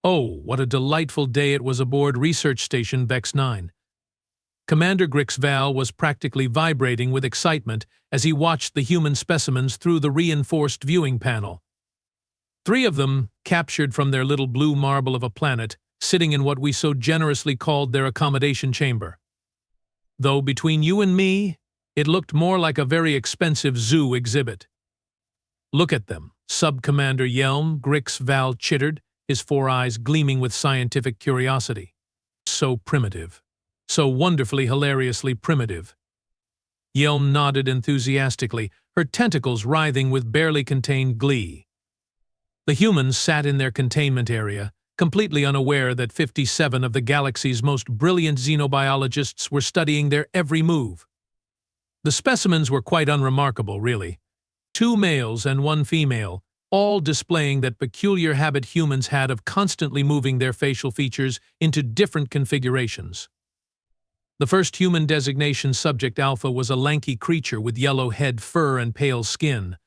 Oh, what a delightful day it was aboard Research Station Vex 9. Commander Grix Val was practically vibrating with excitement as he watched the human specimens through the reinforced viewing panel. 3 of them, captured from their little blue marble of a planet, sitting in what we so generously called their accommodation chamber. Though between you and me, it looked more like a very expensive zoo exhibit. "Look at them," Sub-Commander Yelm Grix Val chittered, his 4 eyes gleaming with scientific curiosity. So primitive. So wonderfully, hilariously primitive. Yelm nodded enthusiastically, her tentacles writhing with barely contained glee. The humans sat in their containment area, completely unaware that 57 of the galaxy's most brilliant xenobiologists were studying their every move. The specimens were quite unremarkable, really. 2 males and 1 female, all displaying that peculiar habit humans had of constantly moving their facial features into different configurations. The first human designation subject Alpha was a lanky creature with yellow head fur and pale skin.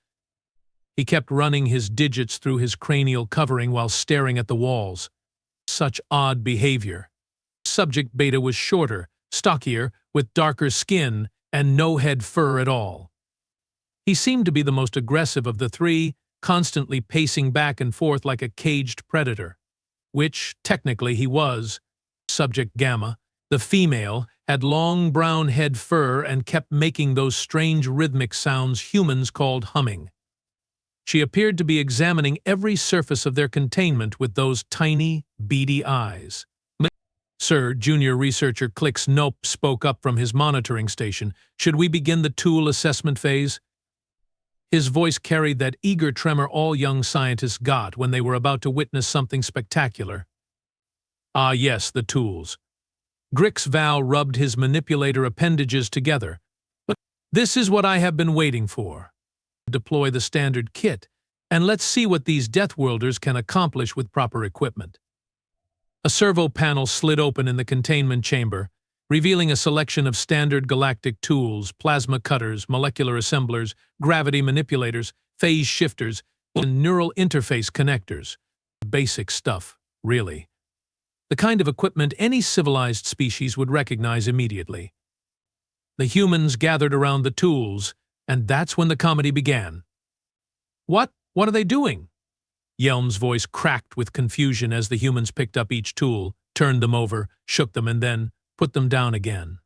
He kept running his digits through his cranial covering while staring at the walls. Such odd behavior. Subject Beta was shorter, stockier, with darker skin, and no head fur at all. He seemed to be the most aggressive of the 3, constantly pacing back and forth like a caged predator. Which, technically, he was. Subject Gamma, the female, had long brown head fur and kept making those strange rhythmic sounds humans called humming. She appeared to be examining every surface of their containment with those tiny, beady eyes. "Sir," junior researcher Clix Nope spoke up from his monitoring station, "should we begin the tool assessment phase?" His voice carried that eager tremor all young scientists got when they were about to witness something spectacular. "Ah yes, the tools." Grix Val rubbed his manipulator appendages together. "But this is what I have been waiting for. Deploy the standard kit, and let's see what these Deathworlders can accomplish with proper equipment." A servo panel slid open in the containment chamber, revealing a selection of standard galactic tools, plasma cutters, molecular assemblers, gravity manipulators, phase shifters, and neural interface connectors. Basic stuff, really. The kind of equipment any civilized species would recognize immediately. The humans gathered around the tools, and that's when the comedy began. What are they doing?" Yelm's voice cracked with confusion as the humans picked up each tool, turned them over, shook them, and then put them down again.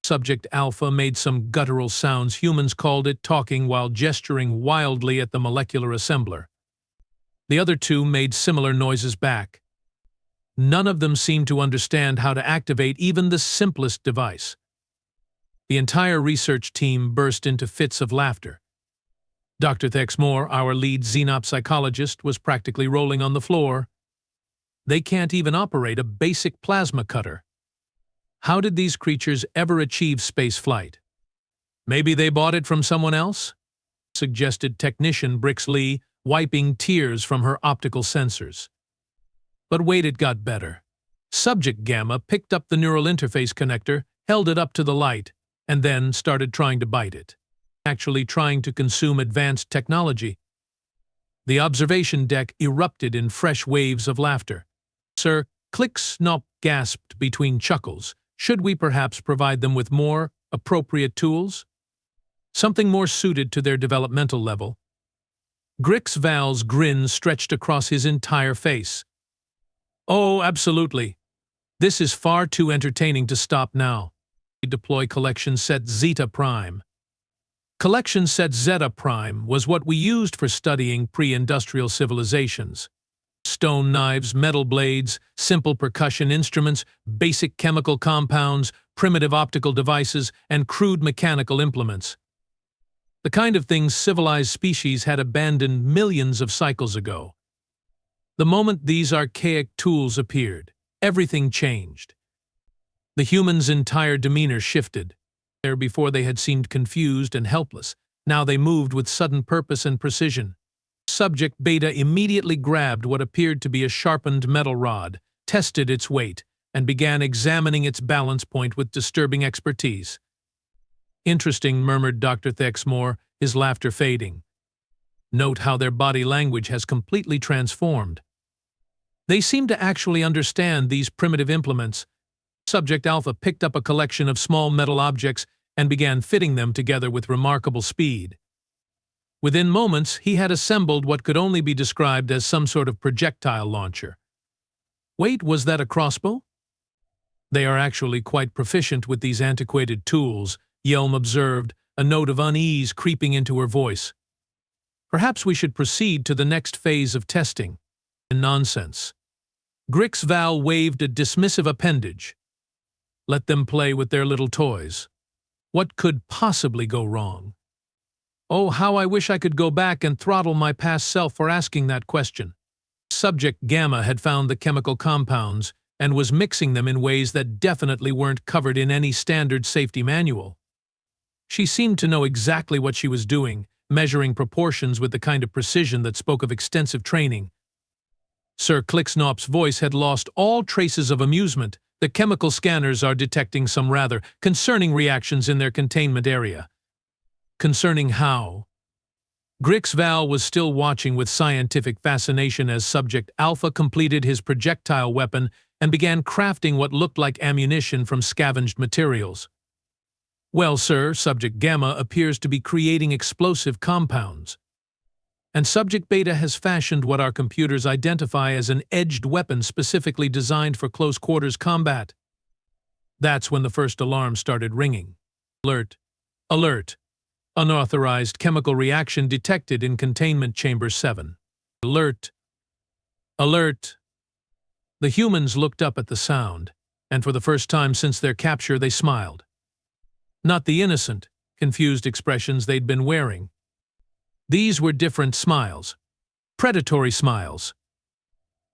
Subject Alpha made some guttural sounds humans called it talking while gesturing wildly at the molecular assembler. The other 2 made similar noises back. None of them seemed to understand how to activate even the simplest device. The entire research team burst into fits of laughter. Dr. Thexmore, our lead xenopsychologist, was practically rolling on the floor. They can't even operate a basic plasma cutter. How did these creatures ever achieve space flight? "Maybe they bought it from someone else?" suggested technician Brix Lee, wiping tears from her optical sensors. But wait, it got better. Subject Gamma picked up the neural interface connector, held it up to the light, and then started trying to bite it. Actually trying to consume advanced technology. The observation deck erupted in fresh waves of laughter. Sir Clix Nope gasped between chuckles. Should we perhaps provide them with more appropriate tools? Something more suited to their developmental level? Grix Val's grin stretched across his entire face. "Oh, absolutely. This is far too entertaining to stop now. Deploy Collection Set Zeta Prime." Collection Set Zeta Prime was what we used for studying pre-industrial civilizations. Stone knives, metal blades, simple percussion instruments, basic chemical compounds, primitive optical devices, and crude mechanical implements. The kind of things civilized species had abandoned millions of cycles ago. The moment these archaic tools appeared, everything changed. The humans' entire demeanor shifted. Before they had seemed confused and helpless, now they moved with sudden purpose and precision. Subject Beta immediately grabbed what appeared to be a sharpened metal rod, tested its weight, and began examining its balance point with disturbing expertise. "Interesting," murmured Dr. Thexmore, his laughter fading. "Note how their body language has completely transformed." They seem to actually understand these primitive implements. Subject Alpha picked up a collection of small metal objects and began fitting them together with remarkable speed. Within moments, he had assembled what could only be described as some sort of projectile launcher. Wait, was that a crossbow? They are actually quite proficient with these antiquated tools, Yelm observed, a note of unease creeping into her voice. Perhaps we should proceed to the next phase of testing. Nonsense. Grix Val waved a dismissive appendage. Let them play with their little toys. What could possibly go wrong? Oh, how I wish I could go back and throttle my past self for asking that question. Subject Gamma had found the chemical compounds and was mixing them in ways that definitely weren't covered in any standard safety manual. She seemed to know exactly what she was doing, measuring proportions with the kind of precision that spoke of extensive training. Sir Clicksnop's voice had lost all traces of amusement. The chemical scanners are detecting some rather concerning reactions in their containment area. Concerning how? Grix Val was still watching with scientific fascination as Subject Alpha completed his projectile weapon and began crafting what looked like ammunition from scavenged materials. Well, sir, Subject Gamma appears to be creating explosive compounds. And Subject Beta has fashioned what our computers identify as an edged weapon specifically designed for close-quarters combat. That's when the first alarm started ringing. Alert! Alert! Unauthorized chemical reaction detected in Containment Chamber 7. Alert! Alert! The humans looked up at the sound, and for the first time since their capture they smiled. Not the innocent, confused expressions they'd been wearing. These were different smiles. Predatory smiles.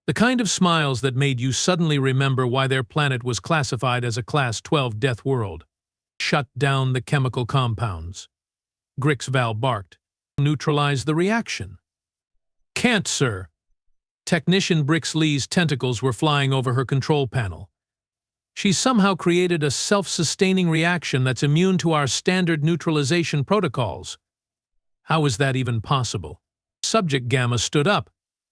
The kind of smiles that made you suddenly remember why their planet was classified as a Class 12 death world. Shut down the chemical compounds. Grix Val barked. Neutralize the reaction. Can't, sir. Technician Brix Lee's tentacles were flying over her control panel. She somehow created a self-sustaining reaction that's immune to our standard neutralization protocols. How is that even possible? Subject Gamma stood up,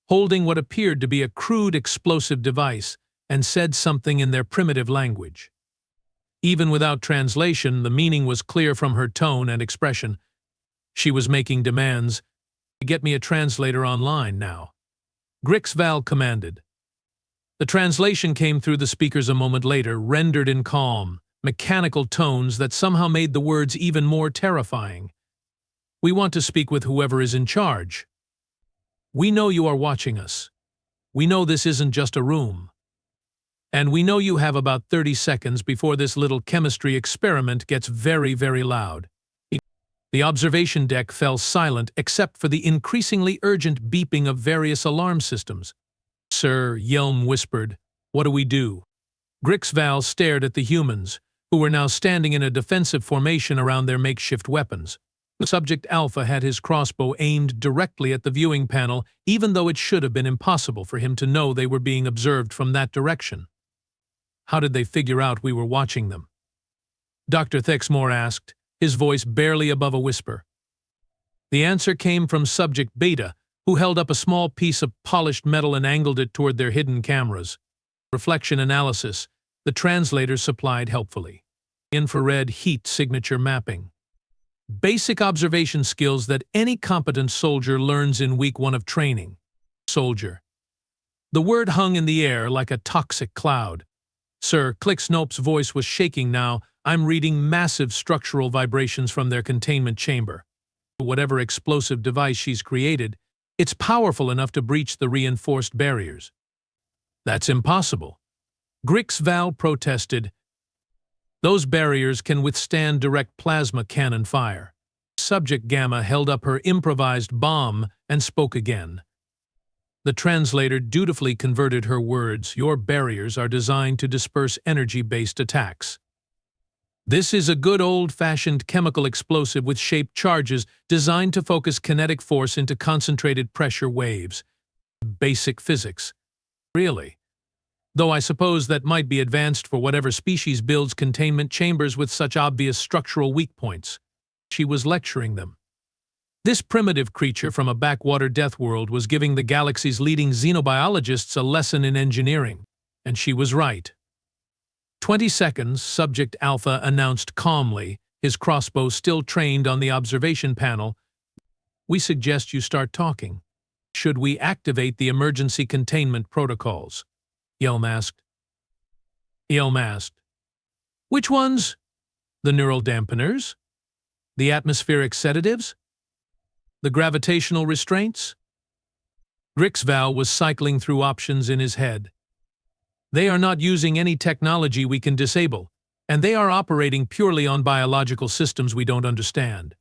holding what appeared to be a crude explosive device, and said something in their primitive language. Even without translation, the meaning was clear from her tone and expression. She was making demands. Get me a translator online now. Grix Val commanded. The translation came through the speakers a moment later, rendered in calm, mechanical tones that somehow made the words even more terrifying. We want to speak with whoever is in charge. We know you are watching us. We know this isn't just a room. And we know you have about 30 seconds before this little chemistry experiment gets very, very loud. The observation deck fell silent except for the increasingly urgent beeping of various alarm systems. Sir, Yelm whispered, what do we do? Grix Val stared at the humans, who were now standing in a defensive formation around their makeshift weapons. Subject Alpha had his crossbow aimed directly at the viewing panel, even though it should have been impossible for him to know they were being observed from that direction. How did they figure out we were watching them? Dr. Thexmore asked, his voice barely above a whisper. The answer came from Subject Beta, who held up a small piece of polished metal and angled it toward their hidden cameras. Reflection analysis, the translator supplied helpfully. Infrared heat signature mapping. Basic observation skills that any competent soldier learns in week 1 of training. Soldier. The word hung in the air like a toxic cloud. Sir Clicksnope's voice was shaking now. I'm reading massive structural vibrations from their containment chamber. Whatever explosive device she's created, it's powerful enough to breach the reinforced barriers. That's impossible. Grix Val protested. Those barriers can withstand direct plasma cannon fire. Subject Gamma held up her improvised bomb and spoke again. The translator dutifully converted her words. Your barriers are designed to disperse energy-based attacks. This is a good old-fashioned chemical explosive with shaped charges designed to focus kinetic force into concentrated pressure waves. Basic physics. Really. Though I suppose that might be advanced for whatever species builds containment chambers with such obvious structural weak points. She was lecturing them. This primitive creature from a backwater death world was giving the galaxy's leading xenobiologists a lesson in engineering, and she was right. 20 seconds, Subject Alpha announced calmly, his crossbow still trained on the observation panel. We suggest you start talking. Should we activate the emergency containment protocols? Yelm asked. Which ones? The neural dampeners? The atmospheric sedatives? The gravitational restraints? Grixval was cycling through options in his head. They are not using any technology we can disable, and they are operating purely on biological systems we don't understand.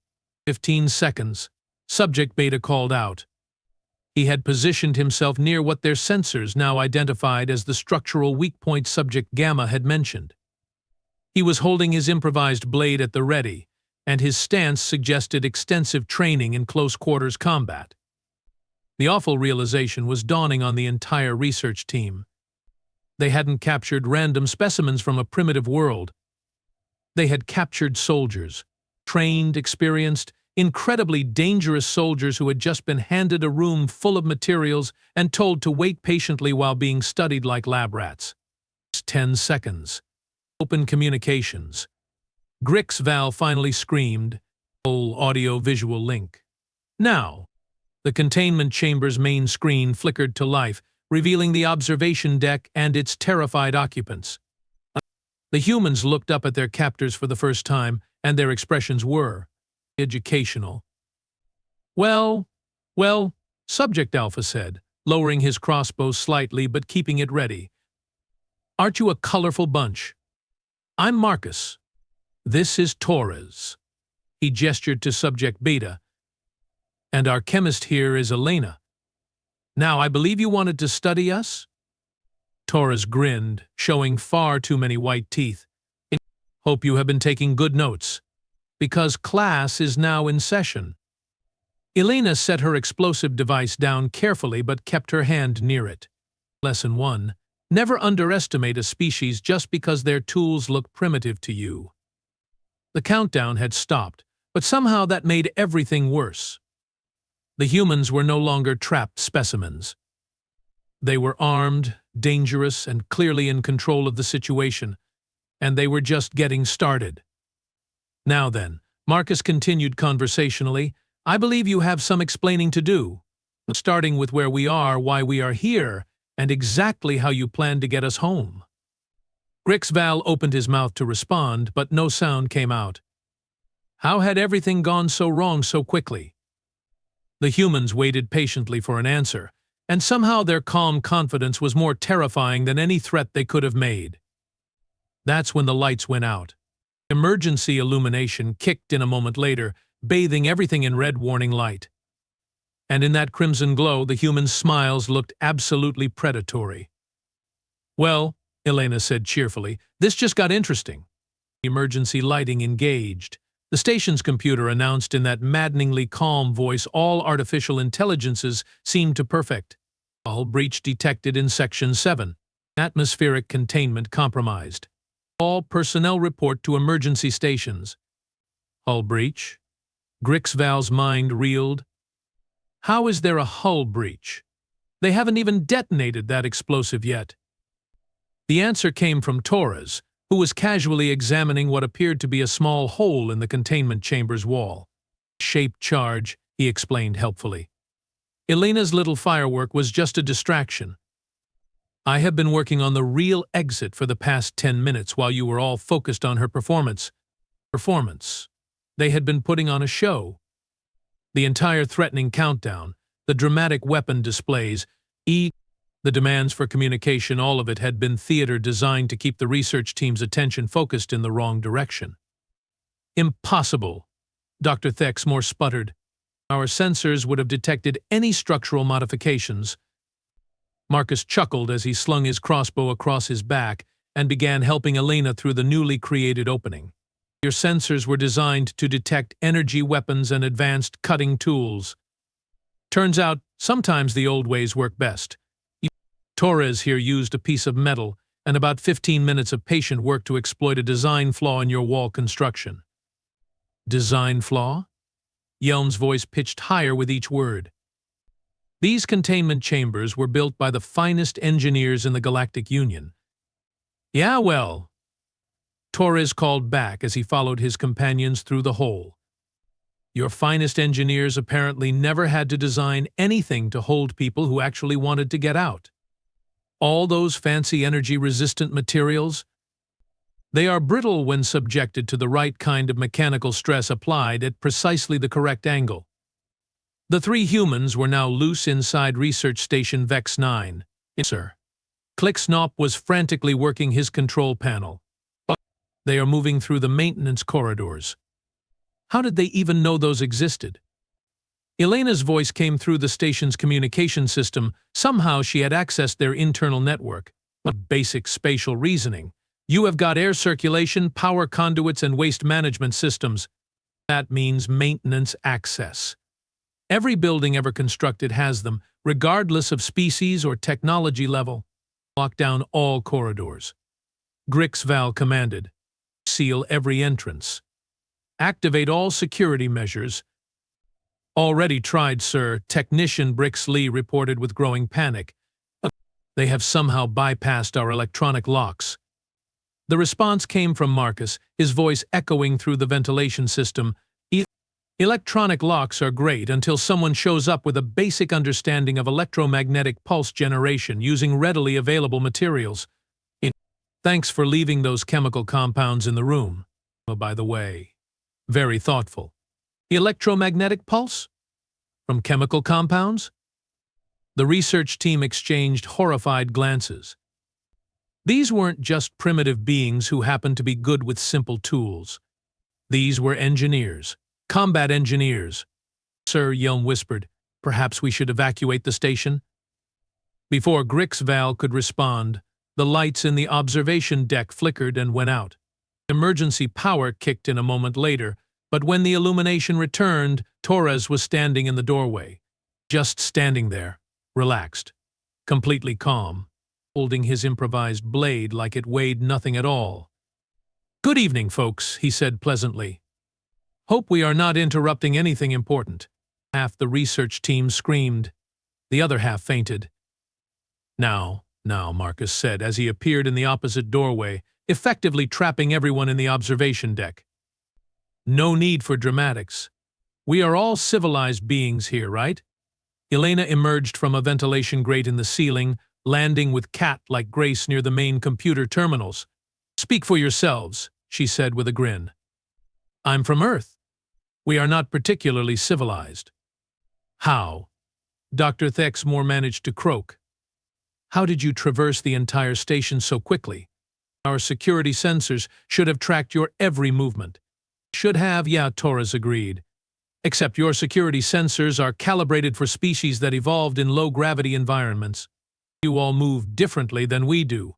15 seconds. Subject Beta called out. He had positioned himself near what their sensors now identified as the structural weak point Subject Gamma had mentioned. He was holding his improvised blade at the ready, and his stance suggested extensive training in close-quarters combat. The awful realization was dawning on the entire research team. They hadn't captured random specimens from a primitive world. They had captured soldiers, trained, experienced, incredibly dangerous soldiers who had just been handed a room full of materials and told to wait patiently while being studied like lab rats. 10 seconds. Open communications. Grixval finally screamed, "Whole audio-visual link." Now, the containment chamber's main screen flickered to life, revealing the observation deck and its terrified occupants. The humans looked up at their captors for the first time, and their expressions were educational. Well, Subject Alpha said, lowering his crossbow slightly but keeping it ready. Aren't you a colorful bunch? I'm Marcus. This is Torres. He gestured to Subject Beta. And our chemist here is Elena. Now, I believe you wanted to study us? Torres grinned, showing far too many white teeth. Hope you have been taking good notes, because class is now in session. Elena set her explosive device down carefully but kept her hand near it. Lesson 1. Never underestimate a species just because their tools look primitive to you. The countdown had stopped, but somehow that made everything worse. The humans were no longer trapped specimens. They were armed, dangerous, and clearly in control of the situation, and they were just getting started. Now then, Marcus continued conversationally, I believe you have some explaining to do, starting with where we are, why we are here, and exactly how you plan to get us home. Grixval opened his mouth to respond, but no sound came out. How had everything gone so wrong so quickly? The humans waited patiently for an answer, and somehow their calm confidence was more terrifying than any threat they could have made. That's when the lights went out. Emergency illumination kicked in a moment later, bathing everything in red warning light. And in that crimson glow, the humans' smiles looked absolutely predatory. Well, Elena said cheerfully, this just got interesting. Emergency lighting engaged. The station's computer announced in that maddeningly calm voice all artificial intelligences seemed to perfect. Hull breach detected in Section 7. Atmospheric containment compromised. All personnel report to emergency stations. Hull breach? Grixval's mind reeled. How is there a hull breach? They haven't even detonated that explosive yet. The answer came from Torres, who was casually examining what appeared to be a small hole in the containment chamber's wall. Shaped charge, he explained helpfully. Elena's little firework was just a distraction. I have been working on the real exit for the past 10 minutes while you were all focused on her performance. They had been putting on a show. The entire threatening countdown, the dramatic weapon displays, the demands for communication, all of it had been theater designed to keep the research team's attention focused in the wrong direction. Impossible, Dr. Thexmore sputtered. Our sensors would have detected any structural modifications. Marcus chuckled as he slung his crossbow across his back and began helping Elena through the newly created opening. Your sensors were designed to detect energy weapons and advanced cutting tools. Turns out, sometimes the old ways work best. Torres here used a piece of metal and about 15 minutes of patient work to exploit a design flaw in your wall construction. Design flaw? Yelm's voice pitched higher with each word. These containment chambers were built by the finest engineers in the Galactic Union. Yeah, well, Torres called back as he followed his companions through the hole. Your finest engineers apparently never had to design anything to hold people who actually wanted to get out. All those fancy energy-resistant materials, they are brittle when subjected to the right kind of mechanical stress applied at precisely the correct angle. The three humans were now loose inside Research Station Vex 9. Sir. Clicksnop was frantically working his control panel. They are moving through the maintenance corridors. How did they even know those existed? Elena's voice came through the station's communication system. Somehow she had accessed their internal network. Basic spatial reasoning. You have got air circulation, power conduits, and waste management systems. That means maintenance access. Every building ever constructed has them, regardless of species or technology level. Lock down all corridors. Grix Val commanded. Seal every entrance. Activate all security measures. Already tried, sir, Technician Brix Lee reported with growing panic. They have somehow bypassed our electronic locks. The response came from Marcus, his voice echoing through the ventilation system. Electronic locks are great until someone shows up with a basic understanding of electromagnetic pulse generation using readily available materials. Thanks for leaving those chemical compounds in the room. Oh, by the way, very thoughtful. Electromagnetic pulse? From chemical compounds? The research team exchanged horrified glances. These weren't just primitive beings who happened to be good with simple tools. These were engineers. Combat engineers. Sir, Yelm whispered, perhaps we should evacuate the station? Before Grix Val could respond, the lights in the observation deck flickered and went out. Emergency power kicked in a moment later, but when the illumination returned, Torres was standing in the doorway. Just standing there, relaxed, completely calm, holding his improvised blade like it weighed nothing at all. Good evening, folks, he said pleasantly. Hope we are not interrupting anything important. Half the research team screamed. The other half fainted. Now, Marcus said as he appeared in the opposite doorway, effectively trapping everyone in the observation deck. No need for dramatics. We are all civilized beings here, right? Elena emerged from a ventilation grate in the ceiling, landing with cat-like grace near the main computer terminals. Speak for yourselves, she said with a grin. I'm from Earth. We are not particularly civilized. How? Dr. Thexmore managed to croak. How did you traverse the entire station so quickly? Our security sensors should have tracked your every movement. Should have, yeah, Torres agreed. Except your security sensors are calibrated for species that evolved in low-gravity environments. You all move differently than we do.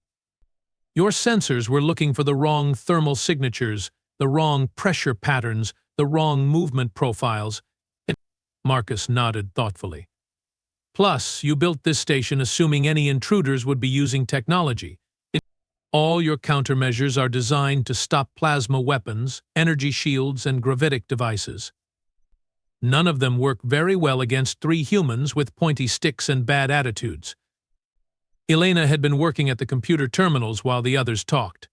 Your sensors were looking for the wrong thermal signatures, the wrong pressure patterns, the wrong movement profiles. Marcus nodded thoughtfully. Plus, you built this station assuming any intruders would be using technology. All your countermeasures are designed to stop plasma weapons, energy shields, and gravitic devices. None of them work very well against three humans with pointy sticks and bad attitudes. Elena had been working at the computer terminals while the others talked.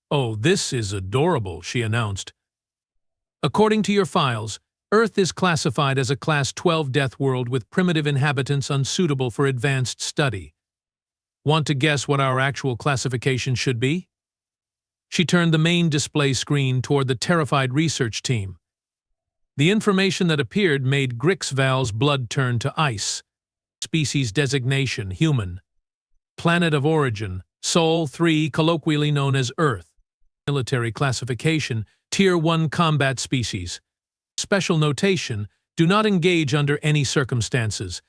Oh, this is adorable, she announced. According to your files, Earth is classified as a Class 12 death world with primitive inhabitants unsuitable for advanced study. Want to guess what our actual classification should be? She turned the main display screen toward the terrified research team. The information that appeared made Grix Val's blood turn to ice. Species designation, human. Planet of origin, Sol 3, colloquially known as Earth. Military classification, Tier 1 combat species. Special notation, do not engage under any circumstances.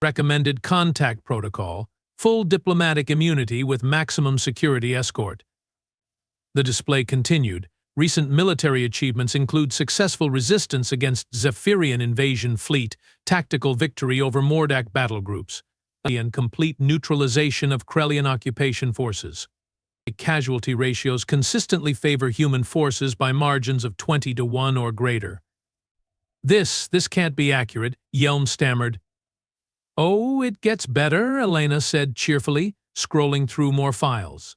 Recommended contact protocol, full diplomatic immunity with maximum security escort. The display continued. Recent military achievements include successful resistance against Zephyrian invasion fleet, tactical victory over Mordak battle groups, and complete neutralization of Krellian occupation forces. Casualty ratios consistently favor human forces by margins of 20 to 1 or greater. This can't be accurate, Yelm stammered. Oh, it gets better, Elena said cheerfully, scrolling through more files.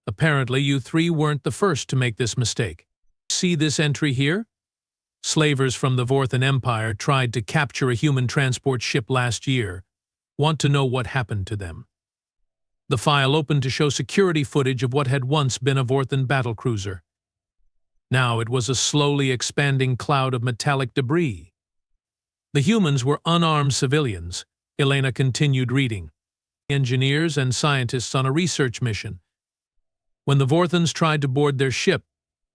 Apparently, you three weren't the first to make this mistake. See this entry here? Slavers from the Vorthan Empire tried to capture a human transport ship last year. Want to know what happened to them? The file opened to show security footage of what had once been a Vorthan battlecruiser. Now it was a slowly expanding cloud of metallic debris. The humans were unarmed civilians, Elena continued reading. Engineers and scientists on a research mission. When the Vorthans tried to board their ship,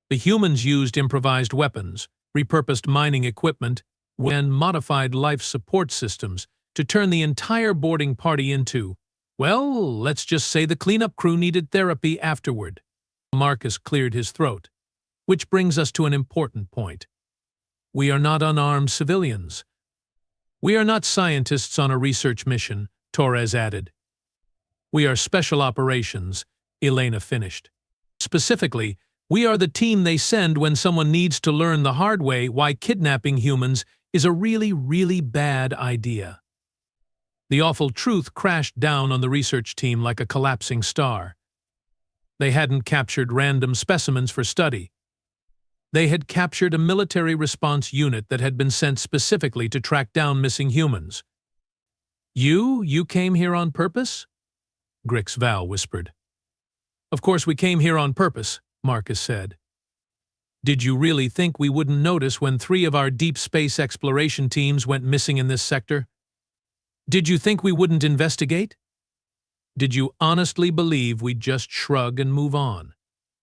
the humans used improvised weapons, repurposed mining equipment, and modified life support systems to turn the entire boarding party into, well, let's just say the cleanup crew needed therapy afterward. Marcus cleared his throat. Which brings us to an important point. We are not unarmed civilians. We are not scientists on a research mission, Torres added. We are special operations, Elena finished. Specifically, we are the team they send when someone needs to learn the hard way why kidnapping humans is a really, really bad idea. The awful truth crashed down on the research team like a collapsing star. They hadn't captured random specimens for study. They had captured a military response unit that had been sent specifically to track down missing humans. You came here on purpose? Grix Val whispered. Of course we came here on purpose, Marcus said. Did you really think we wouldn't notice when 3 of our deep space exploration teams went missing in this sector? Did you think we wouldn't investigate? Did you honestly believe we'd just shrug and move on?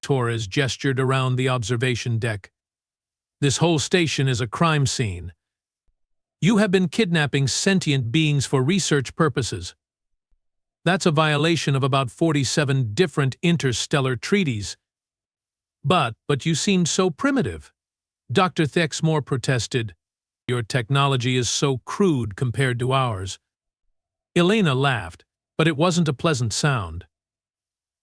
Torres gestured around the observation deck. This whole station is a crime scene. You have been kidnapping sentient beings for research purposes. That's a violation of about 47 different interstellar treaties. But you seemed so primitive. Dr. Thexmore protested. Your technology is so crude compared to ours. Elena laughed, but it wasn't a pleasant sound.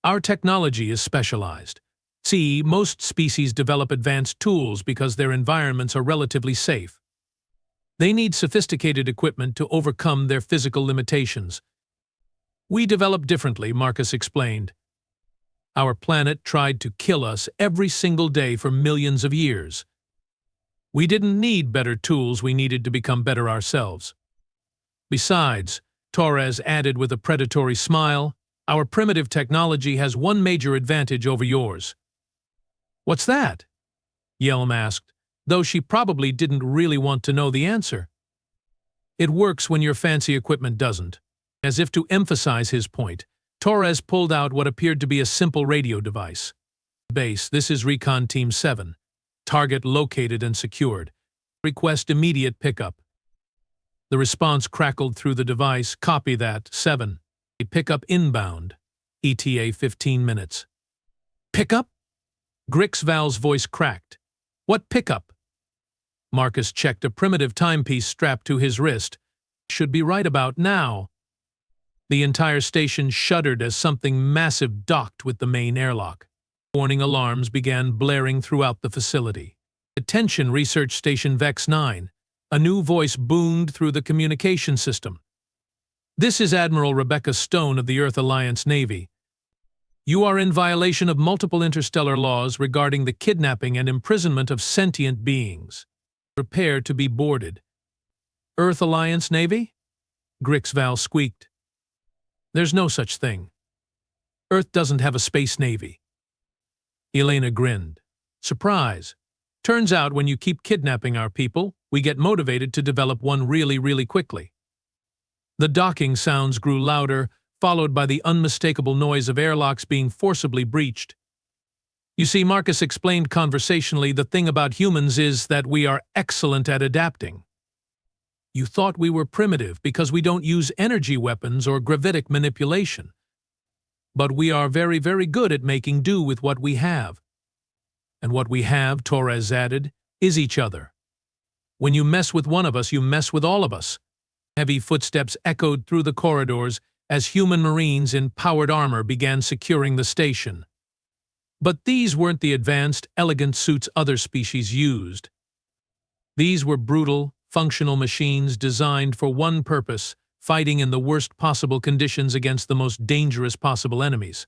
Our technology is specialized. See, most species develop advanced tools because their environments are relatively safe. They need sophisticated equipment to overcome their physical limitations. We develop differently, Marcus explained. Our planet tried to kill us every single day for millions of years. We didn't need better tools, we needed to become better ourselves. Besides, Torres added with a predatory smile, our primitive technology has one major advantage over yours. What's that? Yelm asked, though she probably didn't really want to know the answer. It works when your fancy equipment doesn't. As if to emphasize his point, Torres pulled out what appeared to be a simple radio device. Base, this is Recon Team 7. Target located and secured. Request immediate pickup. The response crackled through the device. Copy that, 7. A pickup inbound. ETA 15 minutes. Pickup? Grix Val's voice cracked. What pickup? Marcus checked a primitive timepiece strapped to his wrist. Should be right about now. The entire station shuddered as something massive docked with the main airlock. Warning alarms began blaring throughout the facility. Attention, Research Station Vex 9. A new voice boomed through the communication system. This is Admiral Rebecca Stone of the Earth Alliance Navy. You are in violation of multiple interstellar laws regarding the kidnapping and imprisonment of sentient beings. Prepare to be boarded. Earth Alliance Navy? Grix Val squeaked. There's no such thing. Earth doesn't have a space navy. Elena grinned. Surprise. Turns out when you keep kidnapping our people, we get motivated to develop one really, really quickly. The docking sounds grew louder, followed by the unmistakable noise of airlocks being forcibly breached. You see, Marcus explained conversationally, the thing about humans is that we are excellent at adapting. You thought we were primitive because we don't use energy weapons or gravitic manipulation. But we are very, very good at making do with what we have. And what we have, Torres added, is each other. When you mess with one of us, you mess with all of us. Heavy footsteps echoed through the corridors as human marines in powered armor began securing the station. But these weren't the advanced, elegant suits other species used. These were brutal, functional machines designed for one purpose: fighting in the worst possible conditions against the most dangerous possible enemies.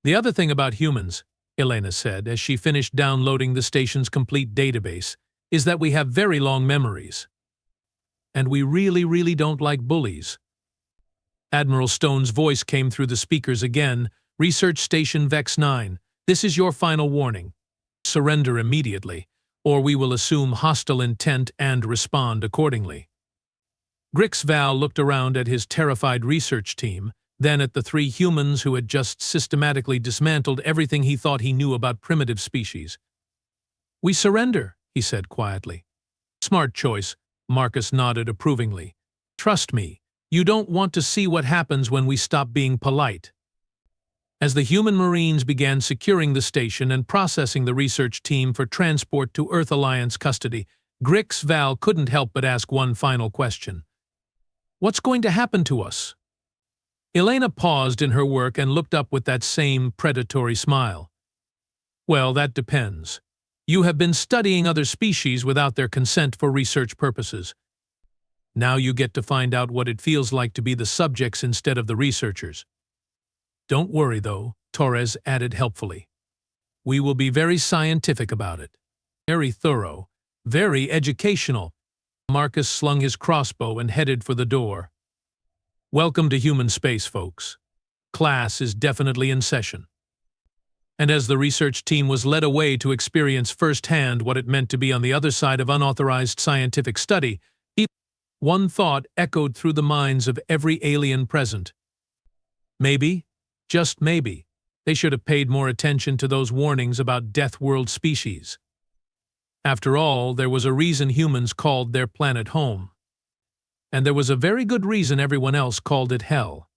The other thing about humans, Elena said as she finished downloading the station's complete database, is that we have very long memories. And we really don't like bullies. Admiral Stone's voice came through the speakers again. Research Station Vex 9, this is your final warning. Surrender immediately, or we will assume hostile intent and respond accordingly. Grix Val looked around at his terrified research team, then at the three humans who had just systematically dismantled everything he thought he knew about primitive species. We surrender, he said quietly. Smart choice, Marcus nodded approvingly. Trust me, you don't want to see what happens when we stop being polite. As the human Marines began securing the station and processing the research team for transport to Earth Alliance custody, Grix Val couldn't help but ask one final question. What's going to happen to us? Elena paused in her work and looked up with that same predatory smile. Well, that depends. You have been studying other species without their consent for research purposes. Now you get to find out what it feels like to be the subjects instead of the researchers. Don't worry, though, Torres added helpfully. We will be very scientific about it. Very thorough, very educational. Marcus slung his crossbow and headed for the door. Welcome to human space, folks. Class is definitely in session. And as the research team was led away to experience firsthand what it meant to be on the other side of unauthorized scientific study, one thought echoed through the minds of every alien present. Maybe, just maybe, they should have paid more attention to those warnings about Deathworld species. After all, there was a reason humans called their planet home. And there was a very good reason everyone else called it hell.